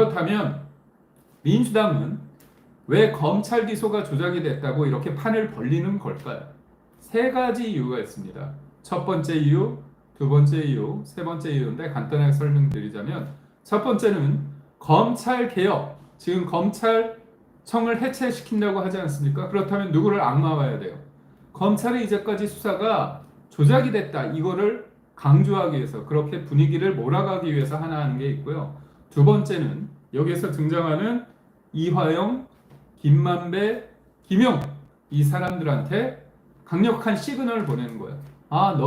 그렇다면 민주당은 왜 검찰 기소가 조작이 됐다고 이렇게 판을 벌리는 걸까요? 세 가지 이유가 있습니다. 첫 번째 이유, 두 번째 이유, 세 번째 이유인데 간단하게 설명드리자면 첫 번째는 검찰 개혁, 지금 검찰청을 해체시킨다고 하지 않습니까? 그렇다면 누구를 악마화해야 돼요? 검찰의 이제까지 수사가 조작이 됐다. 이거를 강조하기 위해서 그렇게 분위기를 몰아가기 위해서 하나 하는 게 있고요. 두 번째는 여기에서 등장하는 이화영, 김만배, 김용 이 사람들한테 강력한 시그널을 보내는 거예요. 아,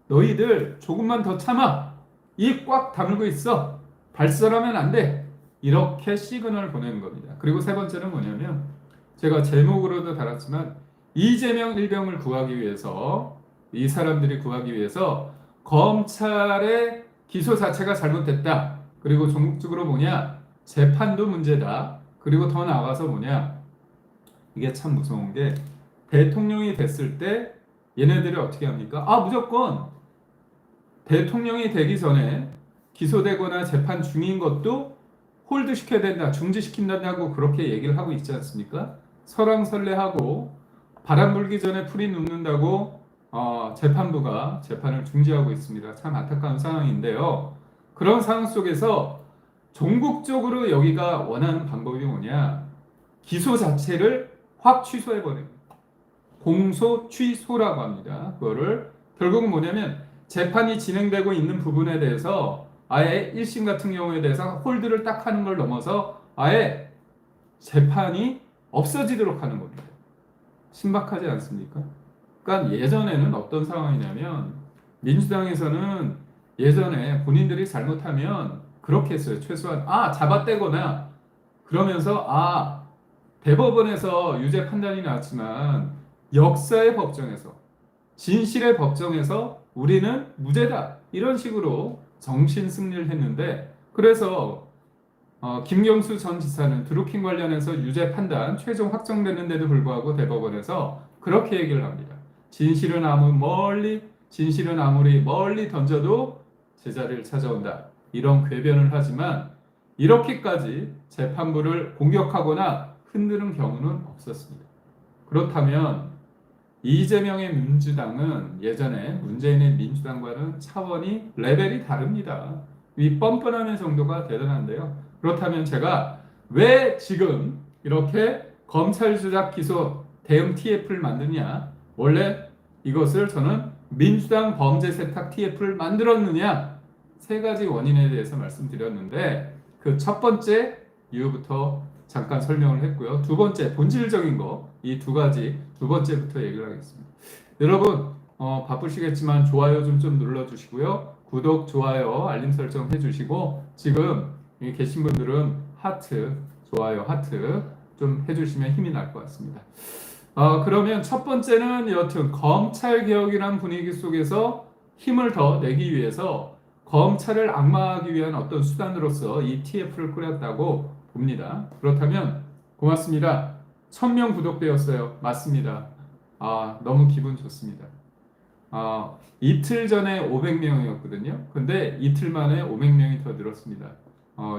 너희들 조금만 더 참아. 입 꽉 다물고 있어. 발설하면 안 돼. 이렇게 시그널을 보내는 겁니다. 그리고 세 번째는 뭐냐면 제가 제목으로도 달았지만 이재명 일병을 구하기 위해서 이 사람들이 구하기 위해서 검찰의 기소 자체가 잘못됐다. 그리고 종국적으로 뭐냐? 재판도 문제다. 그리고 더 나아가서 뭐냐? 이게 참 무서운 게 대통령이 됐을 때 얘네들이 어떻게 합니까? 아, 무조건 대통령이 되기 전에 기소되거나 재판 중인 것도 홀드시켜야 된다, 중지시킨다고 그렇게 얘기를 하고 있지 않습니까? 설왕설래하고 바람 불기 전에 풀이 눕는다고 재판부가 재판을 중지하고 있습니다. 참 안타까운 상황인데요. 그런 상황 속에서 종국적으로 여기가 원하는 방법이 뭐냐? 기소 자체를 확 취소해버립니다. 공소 취소라고 합니다. 그거를 결국은 뭐냐면 재판이 진행되고 있는 부분에 대해서 아예 1심 같은 경우에 대해서 홀드를 딱 하는 걸 넘어서 아예 재판이 없어지도록 하는 겁니다. 신박하지 않습니까? 그러니까 예전에는 어떤 상황이냐면 민주당에서는 예전에 본인들이 잘못하면 그렇게 했어요. 최소한 잡아떼거나 그러면서 대법원에서 유죄 판단이 나왔지만 역사의 법정에서 진실의 법정에서 우리는 무죄다 이런 식으로 정신 승리를 했는데 그래서 김경수 전 지사는 드루킹 관련해서 유죄 판단 최종 확정됐는데도 불구하고 대법원에서 그렇게 얘기를 합니다. 진실은 아무리 멀리 던져도 제자리를 찾아온다. 이런 궤변을 하지만 이렇게까지 재판부를 공격하거나 흔드는 경우는 없었습니다. 그렇다면 이재명의 민주당은 예전에 문재인의 민주당과는 차원이 레벨이 다릅니다. 이 뻔뻔함의 정도가 대단한데요. 그렇다면 제가 왜 지금 이렇게 검찰 조작 기소 대응 TF를 만드냐? 원래 이것을 저는 민주당 범죄 세탁 TF를 만들었느냐? 세 가지 원인에 대해서 말씀드렸는데 그 첫 번째 이유부터 잠깐 설명을 했고요. 두 번째 본질적인 거 이 두 가지 두 번째부터 얘기를 하겠습니다. 여러분 바쁘시겠지만 좋아요 좀 눌러주시고요. 구독, 좋아요, 알림 설정 해주시고 지금 여기 계신 분들은 하트, 좋아요, 하트 좀 해주시면 힘이 날 것 같습니다. 그러면 첫 번째는 여튼 검찰 개혁이란 분위기 속에서 힘을 더 내기 위해서 검찰을 악마화하기 위한 어떤 수단으로서 이 TF를 꾸렸다고 봅니다. 그렇다면 고맙습니다. 1000명 구독되었어요. 맞습니다. 너무 기분 좋습니다. 이틀 전에 500명이었거든요. 근데 이틀 만에 500명이 더 늘었습니다.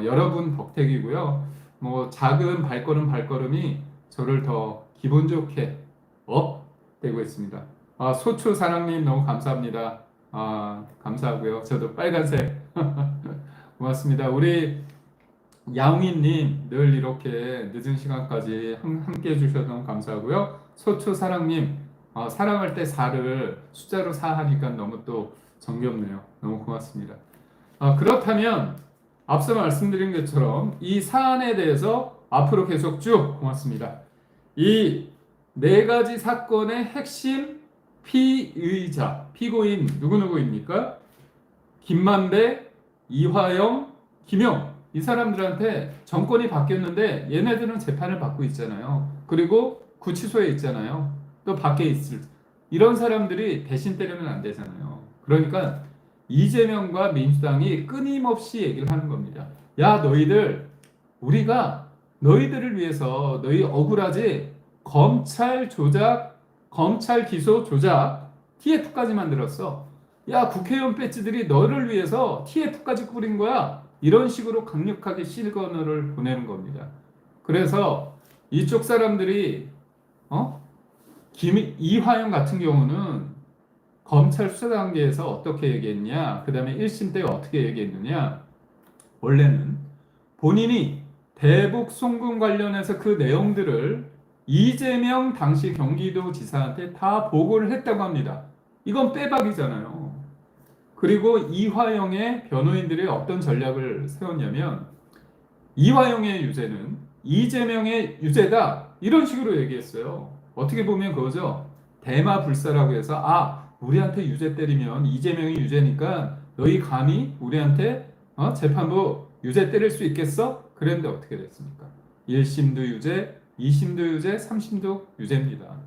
여러분 덕택이고요. 뭐 작은 발걸음이 저를 더 기분 좋게 업 되고 있습니다. 소초 사랑님 너무 감사합니다. 감사하고요. 저도 빨간색 고맙습니다. 우리 양희님 늘 이렇게 늦은 시간까지 함께 해주셔서 너무 감사하고요. 소초사랑님 사랑할 때 4를 숫자로 4 하니까 너무 또 정겹네요. 너무 고맙습니다. 그렇다면 앞서 말씀드린 것처럼 이 사안에 대해서 앞으로 계속 쭉 고맙습니다. 이 네 가지 사건의 핵심 피고인 누구누구입니까? 김만배, 이화영, 김용 이 사람들한테 정권이 바뀌었는데 얘네들은 재판을 받고 있잖아요. 그리고 구치소에 있잖아요. 또 밖에 있을 이런 사람들이 대신 때리면 안 되잖아요. 그러니까 이재명과 민주당이 끊임없이 얘기를 하는 겁니다. 야 우리가 너희들을 위해서 너희 억울하지 검찰 기소 조작 TF까지 만들었어. 야 국회의원 배지들이 너를 위해서 TF까지 꾸린 거야. 이런 식으로 강력하게 시그널을 보내는 겁니다. 그래서 이쪽 사람들이 이화영 같은 경우는 검찰 수사 단계에서 어떻게 얘기했냐, 그 다음에 1심 때 어떻게 얘기했느냐, 원래는 본인이 대북 송금 관련해서 그 내용들을 이재명 당시 경기도지사한테 다 보고를 했다고 합니다. 이건 빼박이잖아요. 그리고 이화영의 변호인들이 어떤 전략을 세웠냐면 이화영의 유죄는 이재명의 유죄다 이런 식으로 얘기했어요. 어떻게 보면 그거죠. 대마불사라고 해서 우리한테 유죄 때리면 이재명이 유죄니까 너희 감히 우리한테 재판부 유죄 때릴 수 있겠어? 그랬는데 어떻게 됐습니까? 1심도 유죄, 2심도 유죄, 3심도 유죄입니다.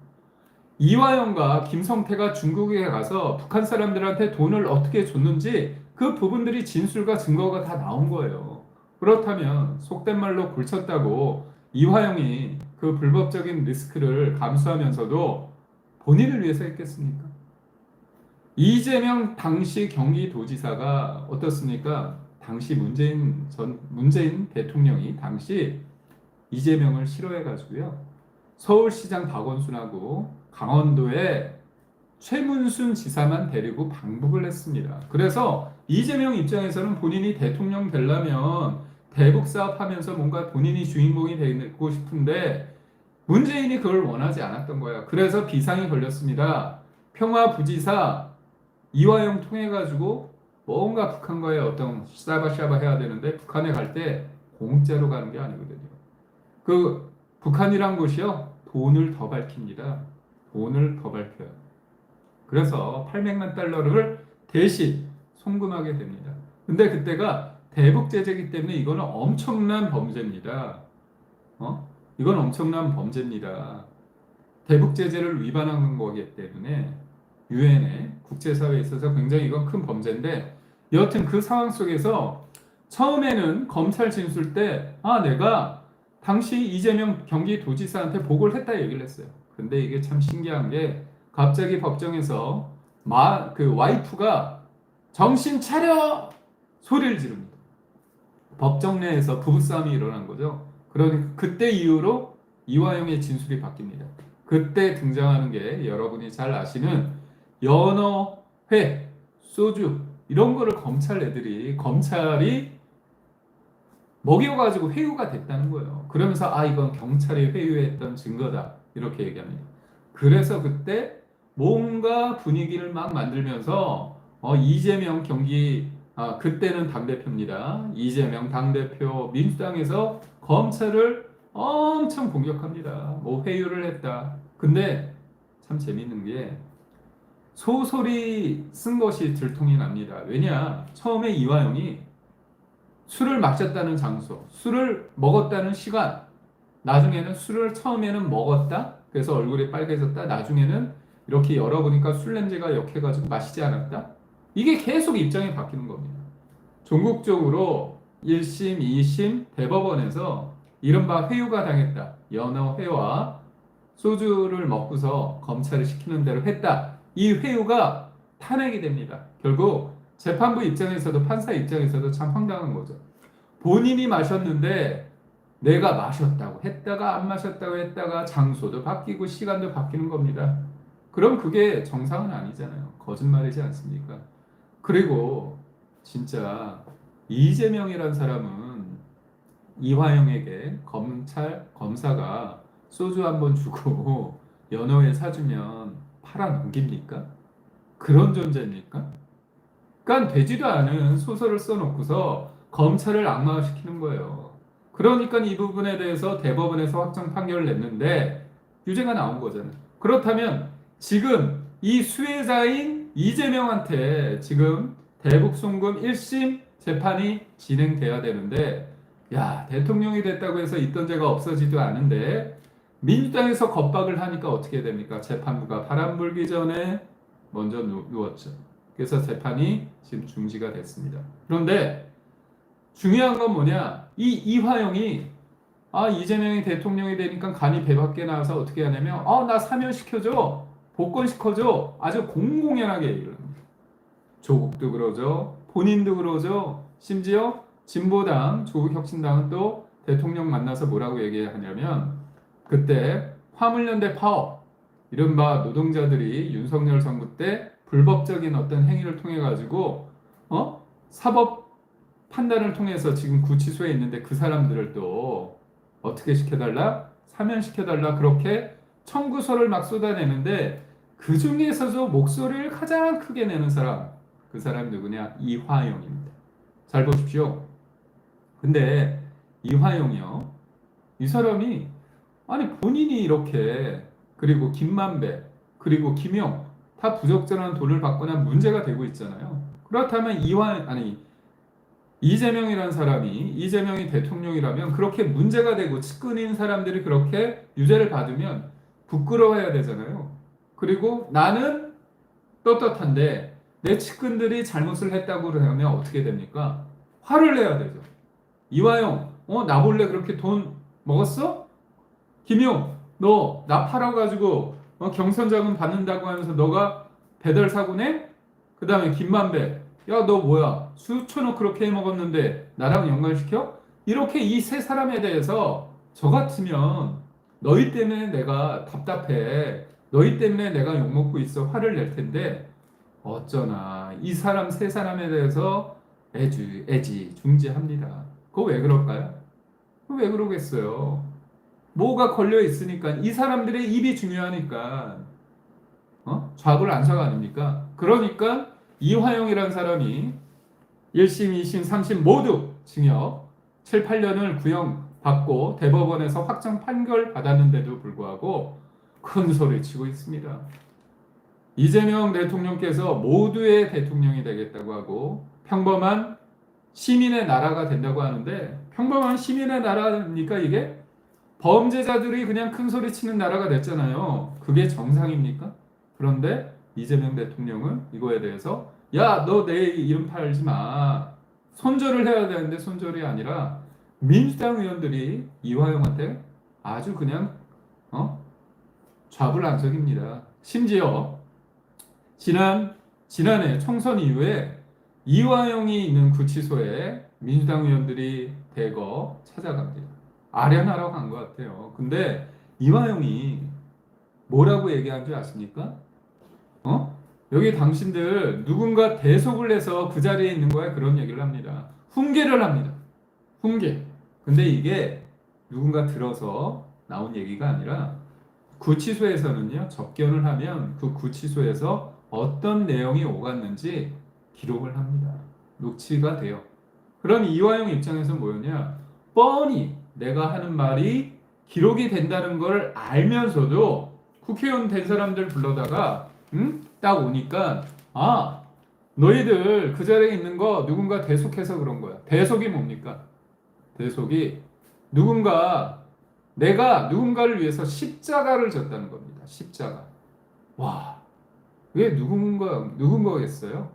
이화영과 김성태가 중국에 가서 북한 사람들한테 돈을 어떻게 줬는지 그 부분들이 진술과 증거가 다 나온 거예요. 그렇다면 속된 말로 굴쳤다고 이화영이 그 불법적인 리스크를 감수하면서도 본인을 위해서 했겠습니까? 이재명 당시 경기도지사가 어떻습니까? 당시 문재인 대통령이 당시 이재명을 싫어해가지고요. 서울시장 박원순하고 강원도에 최문순 지사만 데리고 방북을 했습니다. 그래서 이재명 입장에서는 본인이 대통령 되려면 대북 사업하면서 뭔가 본인이 주인공이 되고 싶은데 문재인이 그걸 원하지 않았던 거예요. 그래서 비상이 걸렸습니다. 평화부지사 이화영 통해 가지고 뭔가 북한과의 어떤 샤바샤바 해야 되는데 북한에 갈 때 공짜로 가는 게 아니거든요. 그 북한이란 곳이요 돈을 더 밝힙니다. 돈을 더 밝혀요. 그래서 800만 달러를 대신 송금하게 됩니다. 근데 그때가 대북 제재이기 때문에 이거는 엄청난 범죄입니다. 이건 엄청난 범죄입니다. 대북 제재를 위반한 거기 때문에 유엔의 국제사회에 있어서 굉장히 이건 큰 범죄인데 여하튼 그 상황 속에서 처음에는 검찰 진술 때 내가 당시 이재명 경기도지사한테 보고를 했다 얘기를 했어요. 근데 이게 참 신기한 게 갑자기 법정에서 그 와이프가 정신 차려 소리를 지릅니다. 법정 내에서 부부싸움이 일어난 거죠. 그러니까 그때 이후로 이화영의 진술이 바뀝니다. 그때 등장하는 게 여러분이 잘 아시는 연어회, 소주 이런 거를 검찰이 먹여가지고 회유가 됐다는 거예요. 그러면서 이건 경찰이 회유했던 증거다 이렇게 얘기합니다. 그래서 그때 뭔가 분위기를 막 만들면서 이재명 그때는 당대표입니다. 이재명 당대표 민주당에서 검찰을 엄청 공격합니다. 뭐 회유를 했다. 근데 참 재밌는 게 소설이 쓴 것이 들통이 납니다. 왜냐? 처음에 이화영이 술을 마셨다는 장소, 술을 먹었다는 시간, 나중에는 술을 처음에는 먹었다. 그래서 얼굴이 빨개졌다. 나중에는 이렇게 열어보니까 술 냄새가 역해가지고 마시지 않았다. 이게 계속 입장이 바뀌는 겁니다. 전국적으로 1심, 2심 대법원에서 이른바 회유가 당했다. 연어회와 소주를 먹고서 검찰을 시키는 대로 했다. 이 회유가 탄핵이 됩니다. 결국 재판부 입장에서도 판사 입장에서도 참 황당한 거죠. 본인이 마셨는데 내가 마셨다고 했다가 안 마셨다고 했다가 장소도 바뀌고 시간도 바뀌는 겁니다. 그럼 그게 정상은 아니잖아요. 거짓말이지 않습니까? 그리고 진짜 이재명이란 사람은 이화영에게 검사가 소주 한 번 주고 연어회 사주면 팔아 넘깁니까? 그런 존재입니까? 그러니까 되지도 않은 소설을 써놓고서 검찰을 악마화시키는 거예요. 그러니까 이 부분에 대해서 대법원에서 확정 판결을 냈는데 유죄가 나온 거잖아요. 그렇다면 지금 이 수혜자인 이재명한테 지금 대북 송금 1심 재판이 진행돼야 되는데 대통령이 됐다고 해서 있던 죄가 없어지도 않은데 민주당에서 겁박을 하니까 어떻게 됩니까? 재판부가 바람 불기 전에 먼저 누웠죠. 그래서 재판이 지금 중지가 됐습니다. 그런데 중요한 건 뭐냐? 이 이화영이 이재명이 대통령이 되니까 간이 배 밖에 나와서 어떻게 하냐면 나 사면시켜줘. 복권시켜줘. 아주 공공연하게 얘기를 합니다. 조국도 그러죠. 본인도 그러죠. 심지어 진보당, 조국혁신당은 또 대통령 만나서 뭐라고 얘기하냐면 그때 화물연대 파업, 이른바 노동자들이 윤석열 정부 때 불법적인 어떤 행위를 통해 가지고 사법 판단을 통해서 지금 구치소에 있는데 그 사람들을 또 어떻게 시켜달라? 사면시켜달라. 그렇게 청구서를 막 쏟아내는데 그 중에서도 목소리를 가장 크게 내는 사람, 그 사람이 누구냐? 이화영입니다. 잘 보십시오. 근데 이화영이요. 이 사람이 아니 본인이 이렇게 그리고 김만배 그리고 김용 다 부적절한 돈을 받거나 문제가 되고 있잖아요. 그렇다면 이재명이라는 사람이 이재명이 대통령이라면 그렇게 문제가 되고 측근인 사람들이 그렇게 유죄를 받으면 부끄러워해야 되잖아요. 그리고 나는 떳떳한데 내 측근들이 잘못을 했다고 그러면 어떻게 됩니까? 화를 내야 되죠. 이화영, 나 몰래 그렇게 돈 먹었어? 김용, 너 나 팔아가지고 경선 자금 받는다고 하면서 너가 배달 사고 내? 그 다음에 김만배, 야 너 뭐야? 수천억 그렇게 해먹었는데 나랑 연관시켜? 이렇게 이 세 사람에 대해서 저 같으면 너희 때문에 내가 답답해. 너희 때문에 내가 욕먹고 있어. 화를 낼 텐데 어쩌나 이 사람 세 사람에 대해서 애지중지합니다. 그거 왜 그럴까요? 그거 왜 그러겠어요? 뭐가 걸려 있으니까 이 사람들의 입이 중요하니까 좌불 안사가 아닙니까? 그러니까 이화영이라는 사람이 1심, 2심, 3심 모두 징역 7, 8년을 구형받고 대법원에서 확정 판결 받았는데도 불구하고 큰 소리 치고 있습니다. 이재명 대통령께서 모두의 대통령이 되겠다고 하고 평범한 시민의 나라가 된다고 하는데 평범한 시민의 나라입니까 이게? 범죄자들이 그냥 큰 소리 치는 나라가 됐잖아요. 그게 정상입니까? 그런데 이재명 대통령은 이거에 대해서 야, 너 내 이름 팔지 마. 손절을 해야 되는데 손절이 아니라 민주당 의원들이 이화영한테 아주 그냥 좌불안석입니다. 심지어 지난해 총선 이후에 이화영이 있는 구치소에 민주당 의원들이 대거 찾아갑니다. 아련하러 간 것 같아요. 근데 이화영이 뭐라고 얘기한 줄 아십니까? 여기 당신들 누군가 대속을 해서 그 자리에 있는 거야 그런 얘기를 합니다. 훈계를 합니다. 훈계. 근데 이게 누군가 들어서 나온 얘기가 아니라 구치소에서는요 접견을 하면 그 구치소에서 어떤 내용이 오갔는지 기록을 합니다. 녹취가 돼요. 그럼 이화영 입장에서 뭐였냐? 뻔히 내가 하는 말이 기록이 된다는 걸 알면서도 국회의원 된 사람들 불러다가 딱 오니까 너희들 그 자리에 있는 거 누군가 대속해서 그런 거야. 대속이 뭡니까? 대속이 내가 누군가를 위해서 십자가를 졌다는 겁니다. 십자가. 와, 왜 누군가겠어요?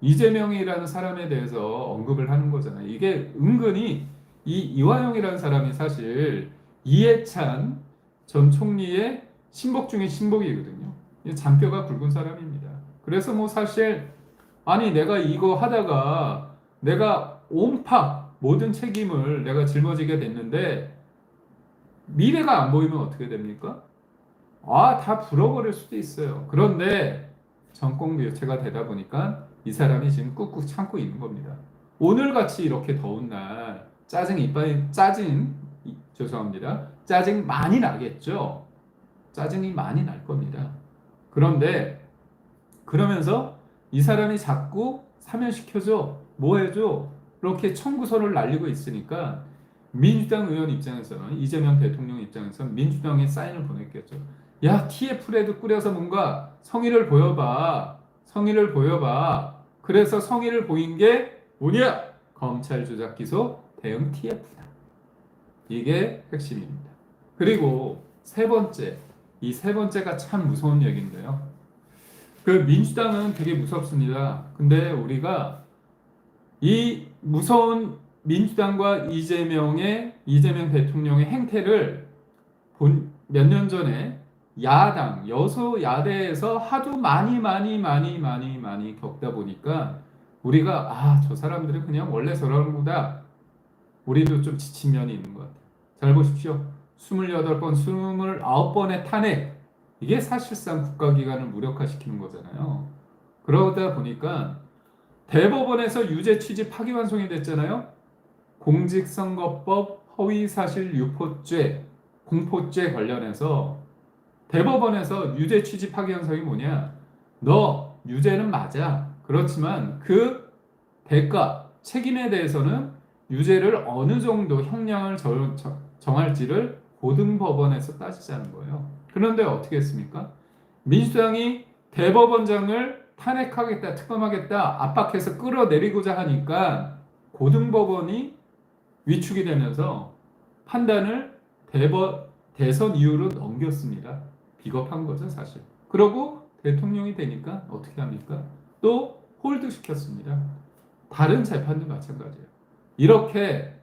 이재명이라는 사람에 대해서 언급을 하는 거잖아요. 이게 은근히 이 이화영이라는 사람이 사실 이해찬 전 총리의 신복 중에 신복이거든요. 잔뼈가 굵은 사람입니다. 그래서 뭐 사실 내가 이거 하다가 내가 온팍 모든 책임을 내가 짊어지게 됐는데 미래가 안 보이면 어떻게 됩니까? 다 불어버릴 수도 있어요. 그런데 정권 교체가 되다 보니까 이 사람이 지금 꾹꾹 참고 있는 겁니다. 오늘같이 이렇게 더운 날 짜증 많이 나겠죠. 짜증이 많이 날 겁니다. 그런데 그러면서 이 사람이 자꾸 사면시켜줘, 뭐 해줘, 이렇게 청구서를 날리고 있으니까 민주당 의원 입장에서는 이재명 대통령 입장에서는 민주당에 사인을 보냈겠죠. 야, TF라도 꾸려서 뭔가 성의를 보여봐. 그래서 성의를 보인 게 뭐냐? 검찰 조작 기소 대응 TF다. 이게 핵심입니다. 그리고 이 세 번째가 참 무서운 얘기인데요. 그 민주당은 되게 무섭습니다. 근데 우리가 이 무서운 민주당과 이재명 대통령의 행태를 몇 년 전에 여소야대에서 하도 많이 겪다 보니까 우리가 저 사람들은 그냥 원래 저런 거다. 우리도 좀 지친 면이 있는 것 같아요. 잘 보십시오. 28번, 29번의 탄핵. 이게 사실상 국가기관을 무력화시키는 거잖아요. 그러다 보니까 대법원에서 유죄 취지 파기환송이 됐잖아요. 공직선거법 허위사실 유포죄, 공포죄 관련해서 대법원에서 유죄 취지 파기환송이 뭐냐? 너 유죄는 맞아. 그렇지만 그 대가, 책임에 대해서는 유죄를 어느 정도 형량을 정할지를 고등법원에서 따지자는 거예요. 그런데 어떻게 했습니까? 민주당이 대법원장을 탄핵하겠다, 특검하겠다, 압박해서 끌어내리고자 하니까 고등법원이 위축이 되면서 판단을 대선 이후로 넘겼습니다. 비겁한 거죠, 사실. 그러고 대통령이 되니까 어떻게 합니까? 또 홀드 시켰습니다. 다른 재판도 마찬가지예요. 이렇게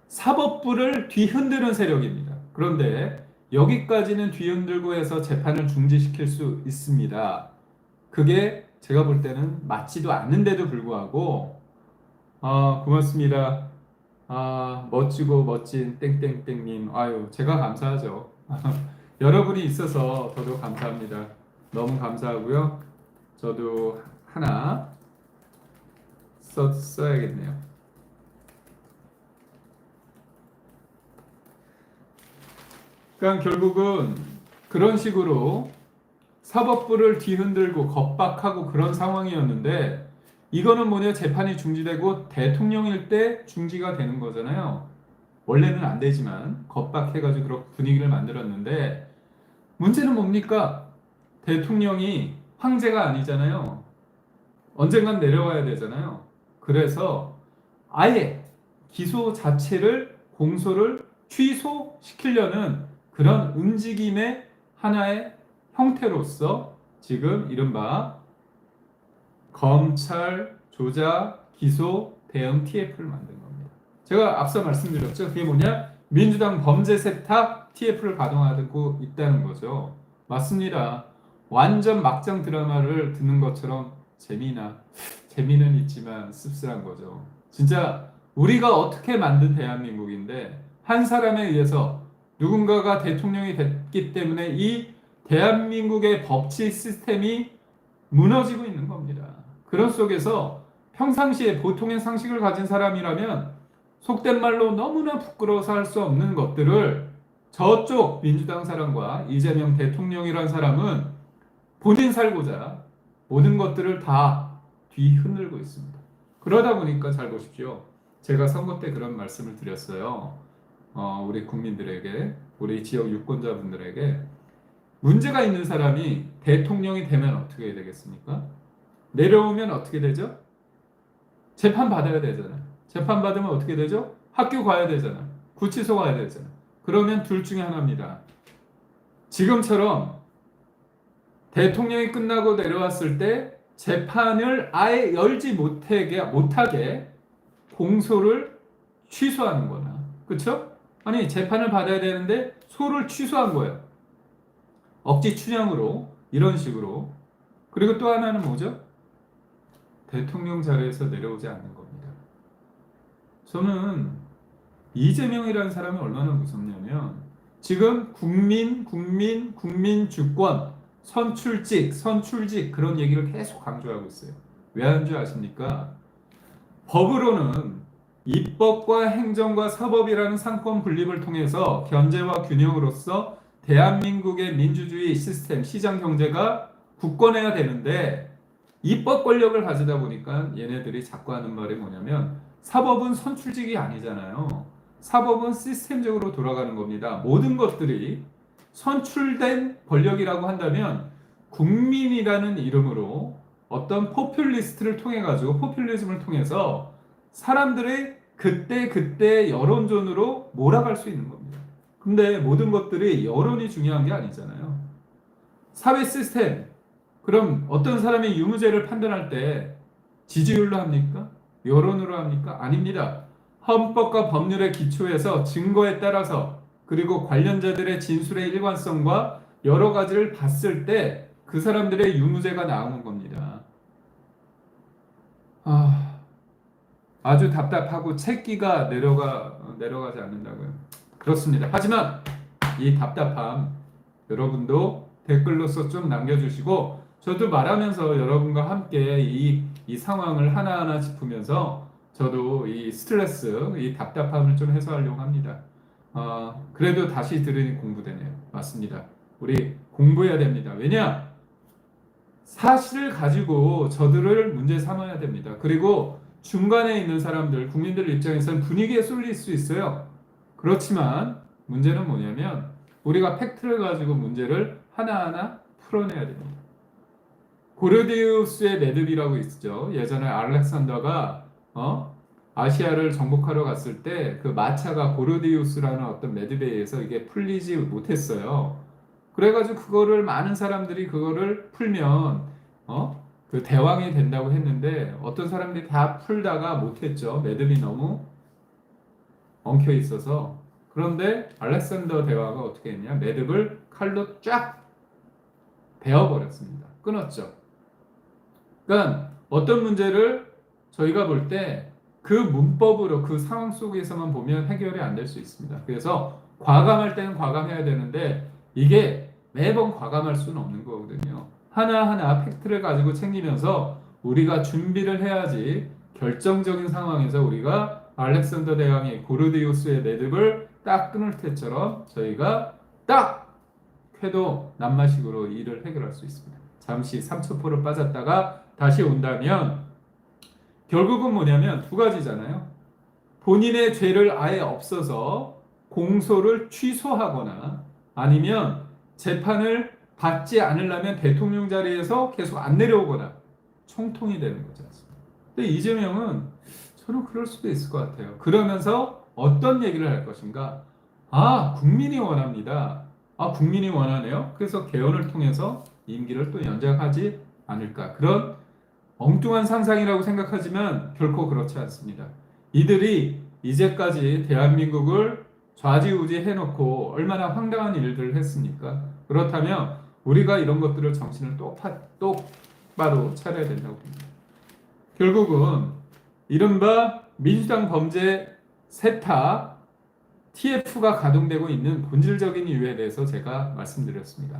사법부를 뒤흔드는 세력입니다. 그런데 여기까지는 뒤흔들고 해서 재판을 중지시킬 수 있습니다. 그게 제가 볼 때는 맞지도 않는데도 불구하고 고맙습니다. 멋지고 멋진 땡땡땡님. 아유, 제가 감사하죠. 여러분이 있어서 저도 감사합니다. 너무 감사하고요. 저도 하나 써야겠네요. 그러니까 결국은 그런 식으로 사법부를 뒤흔들고 겁박하고 그런 상황이었는데 이거는 뭐냐, 재판이 중지되고 대통령일 때 중지가 되는 거잖아요. 원래는 안 되지만 겁박해가지고 그런 분위기를 만들었는데 문제는 뭡니까? 대통령이 황제가 아니잖아요. 언젠간 내려와야 되잖아요. 그래서 아예 기소 자체를 공소를 취소시키려는 그런 움직임의 하나의 형태로서 지금 이른바 검찰 조작 기소 대응 TF를 만든 겁니다. 제가 앞서 말씀드렸죠. 그게 뭐냐? 민주당 범죄 세탁 TF를 가동하고 있다는 거죠. 맞습니다. 완전 막장 드라마를 듣는 것처럼 재미는 있지만 씁쓸한 거죠. 진짜 우리가 어떻게 만든 대한민국인데 한 사람에 의해서 누군가가 대통령이 됐기 때문에 이 대한민국의 법치 시스템이 무너지고 있는 겁니다. 그런 속에서 평상시에 보통의 상식을 가진 사람이라면 속된 말로 너무나 부끄러워서 할 수 없는 것들을 저쪽 민주당 사람과 이재명 대통령이란 사람은 본인 살고자 모든 것들을 다 뒤흔들고 있습니다. 그러다 보니까 잘 보십시오. 제가 선거 때 그런 말씀을 드렸어요. 우리 국민들에게, 우리 지역 유권자분들에게 문제가 있는 사람이 대통령이 되면 어떻게 되겠습니까? 내려오면 어떻게 되죠? 재판 받아야 되잖아요. 재판 받으면 어떻게 되죠? 학교 가야 되잖아요. 구치소 가야 되잖아요. 그러면 둘 중에 하나입니다. 지금처럼 대통령이 끝나고 내려왔을 때 재판을 아예 열지 못하게 공소를 취소하는 거나, 그렇죠? 아니, 재판을 받아야 되는데 소를 취소한 거예요. 억지 춘향으로, 이런 식으로. 그리고 또 하나는 뭐죠? 대통령 자리에서 내려오지 않는 겁니다. 저는 이재명이라는 사람이 얼마나 무섭냐면 지금 국민 주권, 선출직 그런 얘기를 계속 강조하고 있어요. 왜 하는 줄 아십니까? 법으로는 입법과 행정과 사법이라는 상권 분립을 통해서 견제와 균형으로서 대한민국의 민주주의 시스템, 시장 경제가 굳건해야 되는데 입법 권력을 가지다 보니까 얘네들이 자꾸 하는 말이 뭐냐면 사법은 선출직이 아니잖아요. 사법은 시스템적으로 돌아가는 겁니다. 모든 것들이 선출된 권력이라고 한다면 국민이라는 이름으로 어떤 포퓰리스트를 통해 가지고 포퓰리즘을 통해서 사람들의 그때 여론전으로 몰아갈 수 있는 겁니다. 근데 모든 것들이 여론이 중요한 게 아니잖아요. 사회 시스템, 그럼 어떤 사람이 유무죄를 판단할 때 지지율로 합니까? 여론으로 합니까? 아닙니다. 헌법과 법률의 기초에서 증거에 따라서 그리고 관련자들의 진술의 일관성과 여러 가지를 봤을 때 그 사람들의 유무죄가 나오는 겁니다. 아, 아주 답답하고 채기가 내려가지 않는다고요. 그렇습니다. 하지만 이 답답함 여러분도 댓글로서 좀 남겨주시고 저도 말하면서 여러분과 함께 이 상황을 하나하나 짚으면서 저도 이 스트레스, 이 답답함을 좀 해소하려고 합니다. 그래도 다시 들으니 공부되네요. 맞습니다. 우리 공부해야 됩니다. 왜냐? 사실을 가지고 저들을 문제 삼아야 됩니다. 그리고 중간에 있는 사람들, 국민들 입장에서는 분위기에 쏠릴 수 있어요. 그렇지만 문제는 뭐냐면 우리가 팩트를 가지고 문제를 하나하나 풀어내야 됩니다. 고르디우스의 매듭이라고 있죠. 예전에 알렉산더가 아시아를 정복하러 갔을 때 그 마차가 고르디우스라는 어떤 매듭에 의해서 이게 풀리지 못했어요. 그래가지고 그거를 많은 사람들이 그거를 풀면 그 대왕이 된다고 했는데 어떤 사람들이 다 풀다가 못했죠. 매듭이 너무 엉켜 있어서. 그런데 알렉산더 대왕가 어떻게 했냐? 매듭을 칼로 쫙 베어버렸습니다. 끊었죠. 그러니까 어떤 문제를 저희가 볼 때 그 문법으로 그 상황 속에서만 보면 해결이 안 될 수 있습니다. 그래서 과감할 때는 과감해야 되는데 이게 매번 과감할 수는 없는 거거든요. 하나하나 팩트를 가지고 챙기면서 우리가 준비를 해야지 결정적인 상황에서 우리가 알렉산더 대왕의 고르디우스의 매듭을 딱 끊을 때처럼 저희가 딱 쾌도 남마식으로 일을 해결할 수 있습니다. 잠시 삼초포로 빠졌다가 다시 온다면 결국은 뭐냐면 두 가지잖아요. 본인의 죄를 아예 없어서 공소를 취소하거나 아니면 재판을 받지 않으려면 대통령 자리에서 계속 안 내려오거나 총통이 되는 거지 않습니까? 근데 이재명은 저는 그럴 수도 있을 것 같아요. 그러면서 어떤 얘기를 할 것인가? 국민이 원합니다. 국민이 원하네요. 그래서 개헌을 통해서 임기를 또 연장하지 않을까. 그런 엉뚱한 상상이라고 생각하지만 결코 그렇지 않습니다. 이들이 이제까지 대한민국을 좌지우지 해놓고 얼마나 황당한 일들을 했습니까? 그렇다면 우리가 이런 것들을 정신을 똑바로 차려야 된다고 봅니다. 결국은 이른바 민주당 범죄 세탁 TF가 가동되고 있는 본질적인 이유에 대해서 제가 말씀드렸습니다.